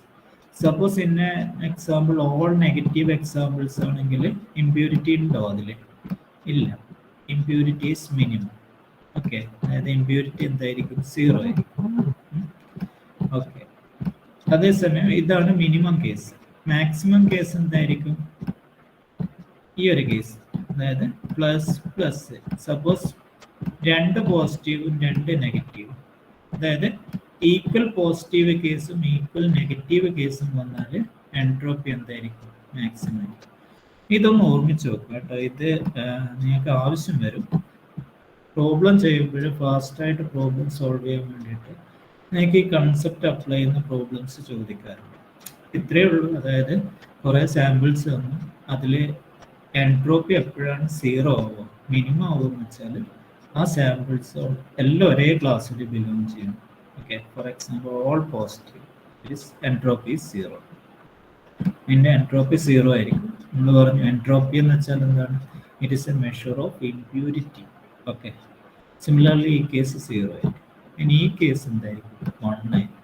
[SPEAKER 1] സപ്പോസ് ഇന്ന എക്സാമ്പിൾ ഓൾ നെഗറ്റീവ് എക്സാമ്പിൾസ് ആണെങ്കിൽ ഇംപ്യൂരിറ്റി ഉണ്ടോ അതിൽ? ഇല്ല, ഇംപ്യൂരിറ്റി ഈസ് മിനിമം. ഓക്കെ, അതായത് ഇംപ്യൂരിറ്റി എന്തായിരിക്കും? 0 ആയിരിക്കും. ഓക്കെ, അതേസമയം ഇതാണ് മിനിമം കേസ്. മാക്സിമം കേസ് എന്തായിരിക്കും? ഈ ഒരു കേസ്, അതായത് പ്ലസ് പ്ലസ്. സപ്പോസ് 2 പോസിറ്റീവും 2 നെഗറ്റീവും, അതായത് ഈക്വൽ പോസിറ്റീവ് കേസും ഈക്വൽ നെഗറ്റീവ് കേസും വന്നാൽ എൻട്രോപ്പി എന്തായിരിക്കും? മാക്സിമം ആയിരിക്കും. ഇതൊന്ന് ഓർമ്മിച്ച് വെക്കുക കേട്ടോ. ഇത് നിങ്ങൾക്ക് ആവശ്യം വരും പ്രോബ്ലം ചെയ്യുമ്പോൾ. ഫാസ്റ്റായിട്ട് പ്രോബ്ലം സോൾവ് ചെയ്യാൻ വേണ്ടിയിട്ട് നിങ്ങൾക്ക് ഈ കൺസെപ്റ്റ് അപ്ലൈ ചെയ്യുന്ന പ്രോബ്ലംസ് ചോദിക്കാറുണ്ട്. ഇത്രയേ ഉള്ളൂ. അതായത് കുറേ സാമ്പിൾസ് തന്നു, അതിൽ എൻട്രോപ്പി എപ്പോഴാണ് 0 ആവുക, മിനിമം ആവുമെന്ന് വെച്ചാൽ ആ സാമ്പിൾസ് എല്ലാം ഒരേ ക്ലാസ്സിൽ ബിലോങ് ചെയ്യും. Okay, for example all positive, entropy 0. ഇതിൻ്റെ എൻട്രോപ്പി 0 ആയിരിക്കും. നമ്മൾ പറഞ്ഞു എൻട്രോപ്പി എന്ന് വെച്ചാൽ എന്താണ്? It is A measure of impurity. Okay, similarly ഈ കേസ് 0 ആയിരിക്കും. ഇനി ഈ കേസ് എന്തായിരിക്കും? 1 ആയിരിക്കും.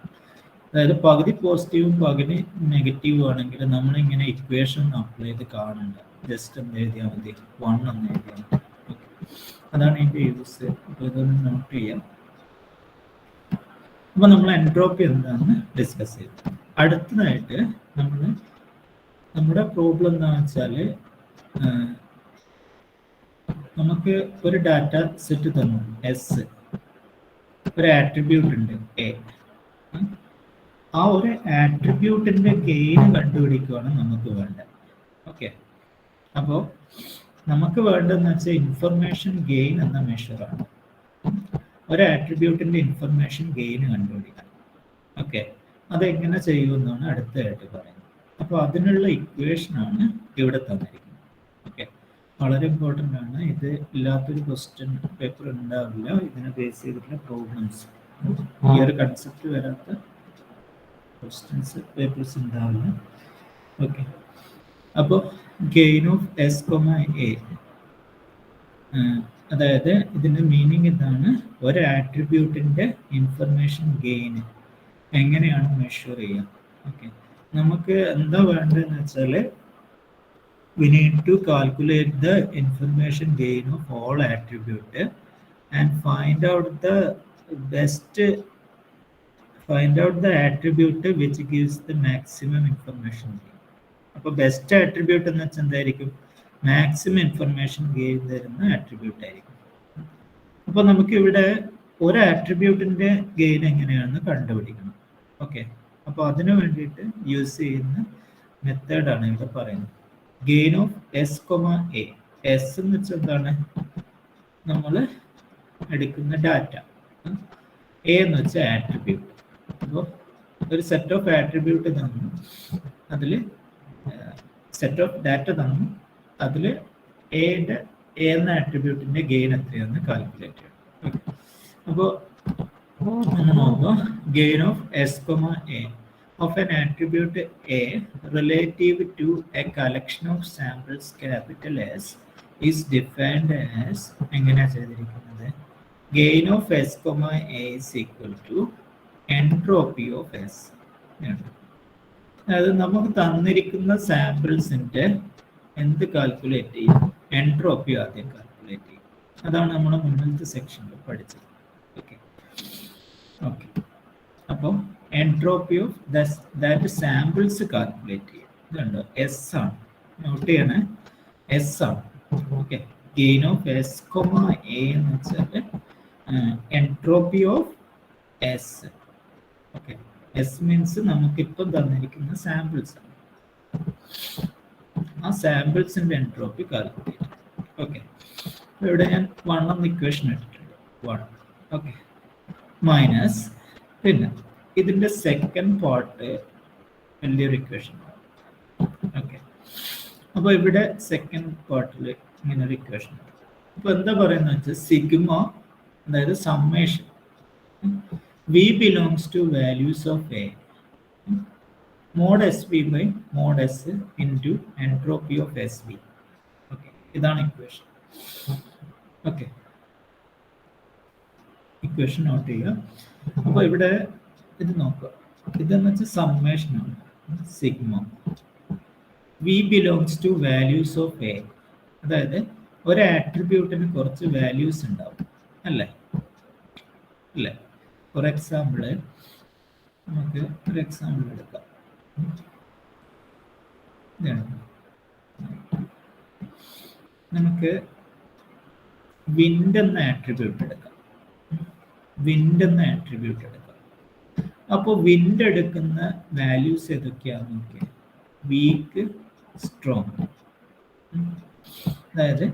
[SPEAKER 1] അതായത് പകുതി പോസിറ്റീവും പകുതി നെഗറ്റീവും ആണെങ്കിൽ നമ്മളിങ്ങനെ ഇക്വേഷൻ അപ്ലൈ ചെയ്ത് കാണണ്ട, ജസ്റ്റ് എന്ത് എഴുതിയാൽ മതി? 1 എന്ന് എഴുതിയാൽ മതി. ഓക്കെ, അതാണ് ഇതിൻ്റെ യൂസ്. അപ്പോൾ ഇതൊന്ന് നോട്ട് ചെയ്യാം. അപ്പോൾ നമ്മൾ എൻട്രോപ്പി എന്താണെന്ന് ഡിസ്കസ് ചെയ്തു. അടുത്തതായിട്ട് നമ്മുടെ പ്രോബ്ലം എന്താണെന്ന് വെച്ചാൽ നമുക്ക് ഒരു ഡാറ്റ സെറ്റ് തന്നു, എസ്, ഒരു ആട്രിബ്യൂട്ട് ഉണ്ട് എ. ആ ഒരു ആട്രിബ്യൂട്ടിന്റെ ഗെയിൻ കണ്ടുപിടിക്കുകയാണ് നമുക്ക് വേണ്ടത്. ഓക്കെ, അപ്പോൾ നമുക്ക് വേണ്ടതെന്ന് വെച്ചാൽ ഇൻഫർമേഷൻ ഗെയിൻ എന്ന മെഷറാണ്. ഒരു ആട്രിബ്യൂട്ടിന്റെ ഇൻഫർമേഷൻ ഗെയിൻ കണ്ടുപിടിക്കണം. ഓക്കെ, അതെങ്ങനെ ചെയ്യുമെന്നാണ് അടുത്തതായിട്ട് പറയുന്നത്. അപ്പോൾ അതിനുള്ള ഇക്വേഷനാണ് ഇവിടെ തന്നിരിക്കുന്നത്. ഓക്കെ, വളരെ ഇമ്പോർട്ടൻ്റ് ആണ്. ഇത് ഇല്ലാത്തൊരു ക്വസ്റ്റ്യൻ പേപ്പർ ഉണ്ടാവില്ല ഇതിനെ ബേസ് ചെയ്തിട്ടുള്ള പ്രോബ്ലംസ്. ഈ ഒരു കൺസെപ്റ്റ് വരാത്ത ക്വസ്റ്റ്യൻസ് പേപ്പേഴ്സ് ഉണ്ടാവില്ല. ഓക്കെ, അപ്പോൾ gain of S comma A, അതായത് ഇതിൻ്റെ മീനിങ് ഇതാണ്: ഒരു ആട്രിബ്യൂട്ടിൻ്റെ ഇൻഫർമേഷൻ ഗെയിൻ എങ്ങനെയാണ് മെഷർ ചെയ്യുക. ഓക്കെ, നമുക്ക് എന്താ വേണ്ടതെന്ന് വെച്ചാൽ we need to calculate the information gain of all attribute and find out the attribute which gives the maximum information gain. അപ്പോൾ ബെസ്റ്റ് ആട്രിബ്യൂട്ട് എന്ന് വെച്ചാൽ എന്തായിരിക്കും? മാക്സിമം ഇൻഫർമേഷൻ ഗെയിൻ തരുന്ന ആട്രിബ്യൂട്ട് ആയിരിക്കും. അപ്പോൾ നമുക്ക് ഇവിടെ ഒരു ആട്രിബ്യൂട്ടിന്റെ ഗെയിൻ എങ്ങനെയാണെന്ന് കണ്ടുപിടിക്കണം. ഓക്കെ, അപ്പോൾ അതിനു വേണ്ടിയിട്ട് യൂസ് ചെയ്യുന്ന മെത്തേഡാണ് ഇവിടെ പറയുന്നത്. Gain of S comma A. S എന്ന് വെച്ചാൽ എന്താണ്? നമ്മൾ എടുക്കുന്ന ഡാറ്റ. എ എന്ന് വെച്ചാൽ ആട്രിബ്യൂട്ട്. അപ്പോൾ ഒരു സെറ്റ് ഓഫ് ആട്രിബ്യൂട്ട് തന്നു, അതിൽ സെറ്റ് ഓഫ് ഡാറ്റ തന്നു, അതിൽ എ എന്ന ആട്രിബ്യൂട്ടിന്റെ ഗെയിൻ എത്രയാണെന്ന് കാൽക്കുലേറ്റ് ചെയ്യണം. അപ്പോൾ ഒന്ന് നോക്കുക. Gain of S comma A of an attribute A relative to a collection of samples capital S is defined as എങ്ങനെയാ ചെയ്തിരിക്കുന്നത്? gain of S, A is equal to entropy of S. അതായത് നമുക്ക് തന്നിരിക്കുന്ന സാമ്പിൾസിന്റെ എന്ത് കാൽക്കുലേറ്റ് ചെയ്യും? Entropy ആദ്യം calculate ചെയ്യും. അതാണ് നമ്മൾ മുന്നിലത്തെ സെക്ഷനിൽ പഠിച്ചത്. ഓക്കെ ഓക്കെ അപ്പം entropy of that samples calculate ചെയ്യും. ഇതുണ്ട് എസ് ആണ്, നോട്ട് ചെയ്യണേ, എസ് ആണ്. Okay, gain of S comma A എന്ന് വെച്ചാൽ entropy of S. Okay, S means നമുക്കിപ്പം തന്നിരിക്കുന്ന സാമ്പിൾസ് ആണ്. ആ സാമ്പിൾസിന്റെ എൻട്രോപ്പി കാൽക്കുലേറ്റ്. ഓക്കെ, ഇവിടെ ഞാൻ 1 എന്ന ഇക്വേഷൻ ഇട്ടിട്ടുണ്ട്. 1. ഓക്കെ, മൈനസ്, പിന്നെ ഇതിന്റെ സെക്കൻഡ് പാർട്ട് വലിയൊരു ഇക്വേഷൻ. ഓക്കെ, അപ്പോൾ ഇവിടെ സെക്കൻഡ് പാർട്ടിൽ ഇങ്ങനെ ഒരു ഇക്വേഷൻ. അപ്പോൾ എന്താ പറയുന്നത് വെച്ചാൽ സിഗ്മ, അതായത് summation V belongs to values of A mod S V by mod S into entropy of S V. Okay, ഇതാണ് ഇക്വേഷൻ. ഓക്കെ, ഇക്വേഷൻ നോട്ട് ചെയ്യുക. അപ്പോൾ ഇവിടെ ഇത് നോക്കുക, ഇതെന്ന് വെച്ചാൽ സമ്മേഷനാണ്. Sigma V belongs to values of A, അതായത് ഒരു ആട്രിബ്യൂട്ടിന് കുറച്ച് വാല്യൂസ് ഉണ്ടാവും, അല്ലേ? അല്ലേ? ഫോർ എക്സാമ്പിൾ നമുക്ക് ഒരു എക്സാമ്പിൾ എടുക്കാം. നമുക്ക് വിൻഡ് എന്ന ആട്രിബ്യൂട്ട് എടുക്കാം. വിൻഡ് എന്ന ആട്രിബ്യൂട്ട് എടുക്കാം. അപ്പോൾ വിൻഡ് എടുക്കുന്ന വാല്യൂസ് ഏതൊക്കെയാണെന്ന് നോക്കിയാൽ വീക്ക്, സ്ട്രോങ്. അതായത്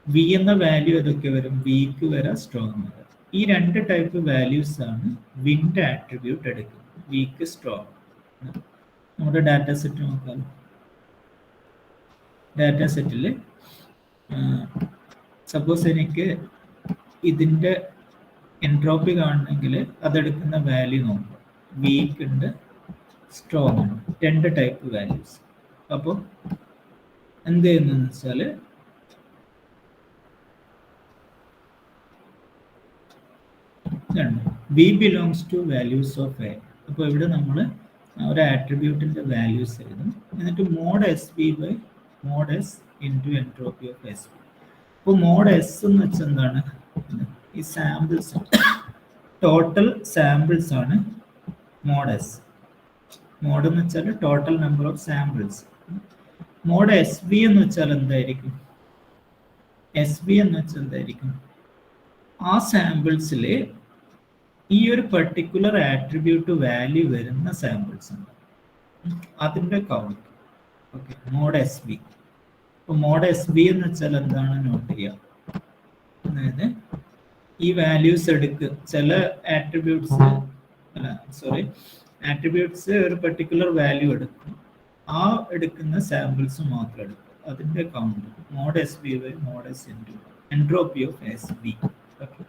[SPEAKER 1] വി എന്ന വാല്യൂ ഏതൊക്കെ വരും? വീക്ക് വരാം, സ്ട്രോങ് വരാം. ഈ 2 ടൈപ്പ് വാല്യൂസ് ആണ് വിൻഡ് ആട്രിബ്യൂട്ട് എടുക്കുന്നത്, വീക്ക്, സ്ട്രോങ്. നമ്മുടെ ഡാറ്റ സെറ്റ് നോക്കാം. ഡാറ്റ സെറ്റിൽ സപ്പോസ് എനിക്ക് ഇതിൻ്റെ എൻട്രോപ്പി കാണണമെങ്കിൽ അതെടുക്കുന്ന വാല്യൂ നോക്കാം. വീക്ക് ഉണ്ട്, സ്ട്രോങ് ഉണ്ട്, 2 ടൈപ്പ് വാല്യൂസ്. അപ്പോൾ എന്ത് ചെയ്യുന്നതെന്ന് വെച്ചാൽ V belongs to values of A. അപ്പോൾ ഇവിടെ നമ്മൾ ഒരു ആട്രിബ്യൂട്ടിൻ്റെ വാല്യൂസ് എഴുതും, എന്നിട്ട് mod S B by mod S into entropy of S B. അപ്പോൾ മോഡ് എസ് എന്ന് വെച്ചാൽ എന്താണ്? ഈ സാമ്പിൾസ്, ടോട്ടൽ സാമ്പിൾസ് ആണ് മോഡ് എസ്. മോഡ് എന്ന് വെച്ചാൽ total number of samples. Mod S B എന്ന് വെച്ചാൽ എന്തായിരിക്കും? എസ് ബി എന്ന് വെച്ചാൽ എന്തായിരിക്കും? ആ സാമ്പിൾസിൽ ഈ ഒരു പെർട്ടിക്കുലർ ആട്രിബ്യൂട്ട് വാല്യൂ വരുന്ന സാമ്പിൾസ് ഉണ്ട്, അതിൻ്റെ count. Okay, mod S B. അപ്പോൾ മോഡ് എസ് ബി എന്ന് വെച്ചാൽ എന്താണ്? നോട്ട് ചെയ്യുക. അതായത് ഈ വാല്യൂസ് എടുക്കുക, ചില ആട്രിബ്യൂട്ട്സ് ആട്രിബ്യൂട്ട്സ് ഒരു പെർട്ടിക്കുലർ വാല്യൂ എടുക്കും, ആ എടുക്കുന്ന സാമ്പിൾസ് മാത്രം എടുക്കും, അതിൻ്റെ count. Mod S B by mod S into entropy of S B. Okay,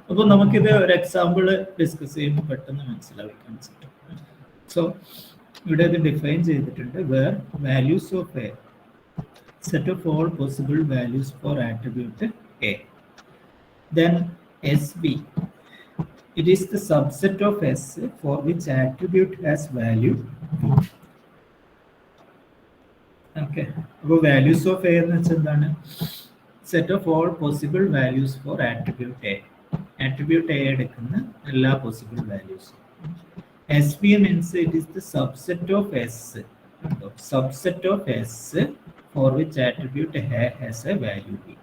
[SPEAKER 1] അപ്പോൾ നമുക്കിത് ഒരു എക്സാമ്പിൾ ഡിസ്കസ് ചെയ്യുമ്പോൾ പെട്ടെന്ന് മനസ്സിലാവും കൺസെപ്റ്റ്. സോ ഇവിടെ ഇത് ഡിഫൈൻ ചെയ്തിട്ടുണ്ട്. Where values of A set of all possible values for attribute A, then SB, it is the subset of S for which attribute has value okay. അപ്പോൾ values of A എന്ന് വെച്ചാൽ എന്താണ്? Set of all possible values for attribute A. Attribute A എടുക്കുന്ന എല്ലാ possible വാല്യൂസും. S P means it is the subset of S. Subset of S for which attribute A has a value B.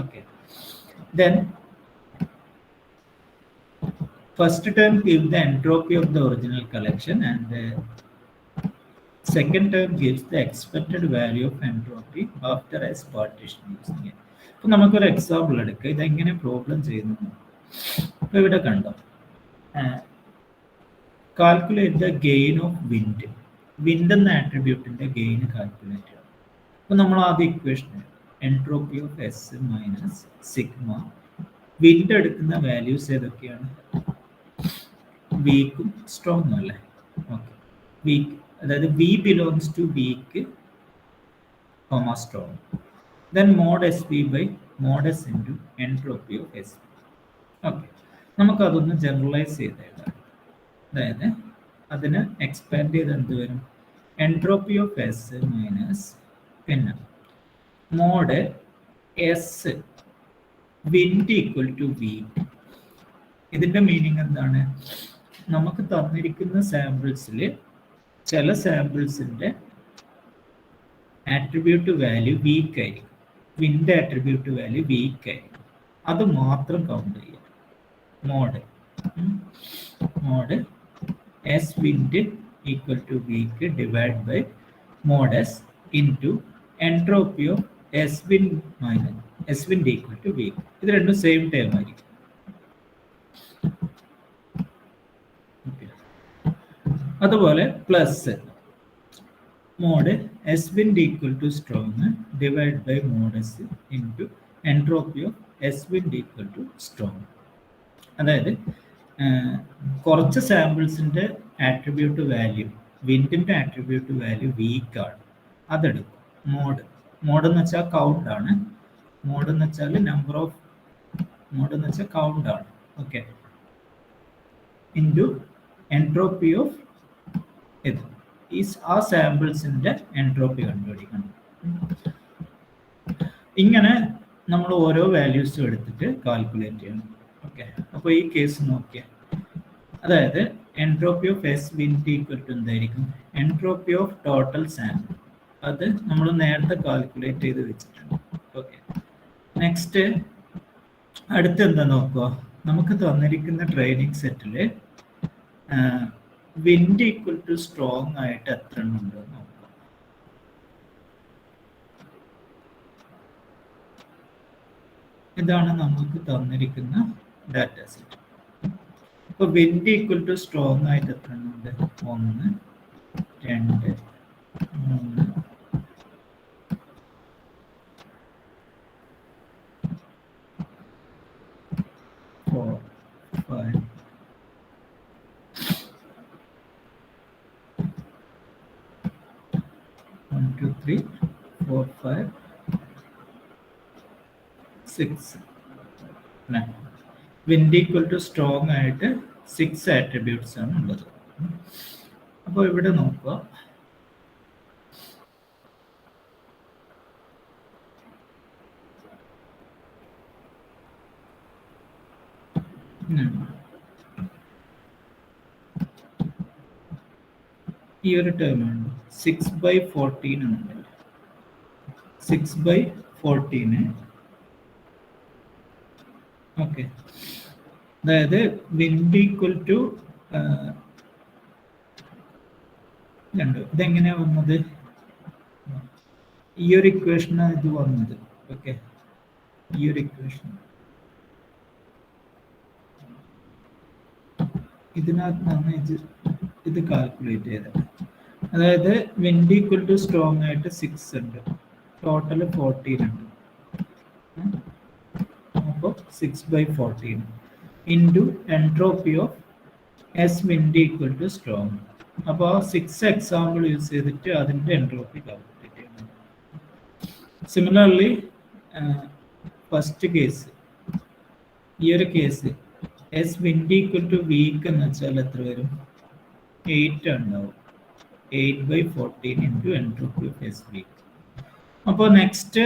[SPEAKER 1] Okay. Then first term gives the entropy of the original collection, and the second term gives the expected value of entropy after S partition using it. അപ്പോൾ നമുക്കൊരു example എടുക്കുക. ഇതെങ്ങനെ problem ചെയ്യുന്നു. അപ്പോൾ ഇവിടെ കണ്ടോ, calculate the gain of wind. Wind എന്ന ആട്രിബ്യൂട്ടിന്റെ ഗെയിൻ കാൽക്കുലേറ്റ് ചെയ്യണം. അപ്പോൾ നമ്മൾ ആദ്യം equation entropy of S minus sigma. Wind എടുക്കുന്ന വാല്യൂസ് ഏതൊക്കെയാണ്? വീക്കും സ്ട്രോങ്ങും അല്ലേ? ഓക്കെ. വീക്ക്, അതായത് V belongs to weak comma strong. Then mod S V by mod S into entropy of S. Okay. നമുക്കതൊന്ന് ജനറലൈസ് ചെയ്തേക്കാം. അതായത് അതിന് എക്സ്പാൻഡ് ചെയ്ത് എന്ത് വരും? എൻട്രോപ്പി ഓഫ് എസ് മൈനസ് പിന്നെ mod S wind equal to V. ഇതിൻ്റെ മീനിങ് എന്താണ്? നമുക്ക് തന്നിരിക്കുന്ന സാമ്പിൾസിൽ ചില സാമ്പിൾസിൻ്റെ ആട്രിബ്യൂട്ട് വാല്യൂ വീക്ക് ആയിരിക്കും. വിൻഡ് ആട്രിബ്യൂട്ട് വാല്യൂ വീക്ക് ആയിരിക്കും. അത് മാത്രം കൗണ്ട് ചെയ്യാം. Mod S wind equal to weak divided by mod S into entropy of S wind minus S wind equal to weak. ഇത് രണ്ടും സെയിം ടൈം ആയിരിക്കും. അതുപോലെ plus mode S wind equal to strong divided by mod S into entropy of S wind equal to strong. അതായത് കുറച്ച് സാമ്പിൾസിൻ്റെ attribute value, വിൻഡിൻ്റെ attribute value വീക്കാണ്, അതെടുക്കും. മോഡ് എന്ന് വെച്ചാൽ കൗണ്ട് ആണ്. മോഡ് എന്ന് വെച്ചാൽ നമ്പർ ഓഫ്, മോഡ് എന്ന് വെച്ചാൽ കൗണ്ട് ആണ്. ഓക്കെ. ഇൻറ്റു എൻട്രോപ്പി ഓഫ് ഇത് ആ സാമ്പിൾസിൻ്റെ എൻട്രോപ്പി കണ്ടുപിടിക്കണം. ഇങ്ങനെ നമ്മൾ ഓരോ വാല്യൂസും എടുത്തിട്ട് കാൽക്കുലേറ്റ് ചെയ്യണം. ഓക്കെ. അപ്പോൾ ഈ കേസ് നോക്കിയാൽ, അതായത് entropy of S wind equal to എന്തായിരിക്കും? Entropy of total sample. അത് നമ്മൾ നേരത്തെ കാൽക്കുലേറ്റ് ചെയ്ത് വെച്ചിട്ടുണ്ട്. ഓക്കെ. നെക്സ്റ്റ് അടുത്ത് എന്താ നോക്കുക, നമുക്ക് തന്നിരിക്കുന്ന ട്രെയിനിങ് സെറ്റിൽ വിൻഡ് ഈക്വൽ ടു സ്ട്രോങ് ആയിട്ട് എത്ര എണ്ണം ഉണ്ടോ നോക്കുക. ഇതാണ് നമുക്ക് തന്നിരിക്കുന്ന ഡാറ്റ സെറ്റ്. അപ്പോൾ വിൻഡ് ഈക്വൽ ടു സ്ട്രോങ് ആയിട്ട് എത്ര എണ്ണമുണ്ട്? 1, 2, 3, 4, 5, 1, 2, 3, 4, 5, 6. വിൻഡ് ഈക്വൽ ടു സ്ട്രോങ് ആയിട്ട് 6 ആട്രിബ്യൂട്ട്സ് ആണ് ഉള്ളത്. അപ്പോൾ ഇവിടെ നോക്കുക, ഈ ഒരു ടേം ആണ് 6/14 എന്നുണ്ട്. 6/14. ഓക്കെ. അതായത് വിൻഡ് ഈക്വൽ ടു ഇതെങ്ങനെയാ വന്നത്? ഈ ഒരു ഇക്വേഷനാണ് ഇത് വന്നത്. ഓക്കെ. ഈ ഒരു ഇക്വേഷൻ ഇതിനകത്താണ് ഇത് കാൽക്കുലേറ്റ് ചെയ്തത്. അതായത് വിൻഡ് ഈക്വൽ ടു സ്ട്രോങ് ആയിട്ട് 6 ഉണ്ട്, ടോട്ടൽ 14 ഉണ്ട്. അപ്പോൾ 6/14 into entropy of S wind equal to strong. അപ്പോൾ 6 എക്സാമ്പിൾ യൂസ് ചെയ്തിട്ട് അതിൻ്റെ എൻട്രോപ്പി കാൽക്കുലേറ്റ് ചെയ്യണം. സിമിലർലി ഫസ്റ്റ് കേസ്, ഈ ഒരു case S wind equal to weak എന്ന് വെച്ചാൽ എത്ര വരും? 8 ഉണ്ടാവും. 8/14 into entropy of S weak. അപ്പോൾ നെക്സ്റ്റ്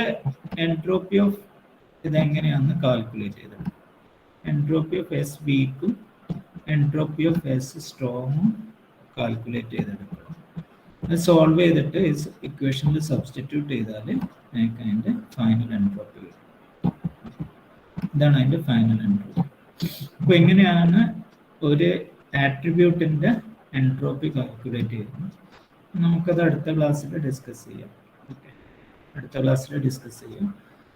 [SPEAKER 1] എൻട്രോപ്പി ഓഫ് ഇതെങ്ങനെയാണെന്ന് കാൽക്കുലേറ്റ് ചെയ്തത്. എൻട്രോപ്പി ഓഫ് എസ് വീക്കും എൻട്രോപ്പി ഓഫ് എസ് സ്ട്രോങ്ങും കാൽക്കുലേറ്റ് ചെയ്തെടുക്കണം. അത് സോൾവ് ചെയ്തിട്ട് ഇക്വേഷനിൽ സബ്സ്റ്റിറ്റ്യൂട്ട് ചെയ്താൽ നമുക്ക് അതിൻ്റെ ഫൈനൽ എൻട്രോപ്പി വരും. ഇതാണ് അതിൻ്റെ ഫൈനൽ എൻട്രോപ്പി. അപ്പോൾ എങ്ങനെയാണ് ഒരു ആട്രിബ്യൂട്ടിൻ്റെ എൻട്രോപ്പി കാൽക്കുലേറ്റ് ചെയ്യുന്നത്? നമുക്കത് അടുത്ത ക്ലാസ്സിൽ ഡിസ്കസ് ചെയ്യാം. ഓക്കെ, അടുത്ത ക്ലാസ്സിൽ ഡിസ്കസ് ചെയ്യാം.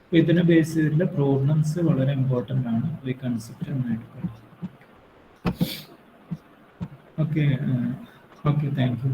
[SPEAKER 1] അപ്പോൾ ഇതിനെ ബേസ് ചെയ്തിട്ടുള്ള പ്രോബ്ലംസ് വളരെ ഇമ്പോർട്ടൻ്റ് ആണ്. ഈ കൺസെപ്റ്റ് ഒന്ന് എടുക്കണം. Okay, thank you.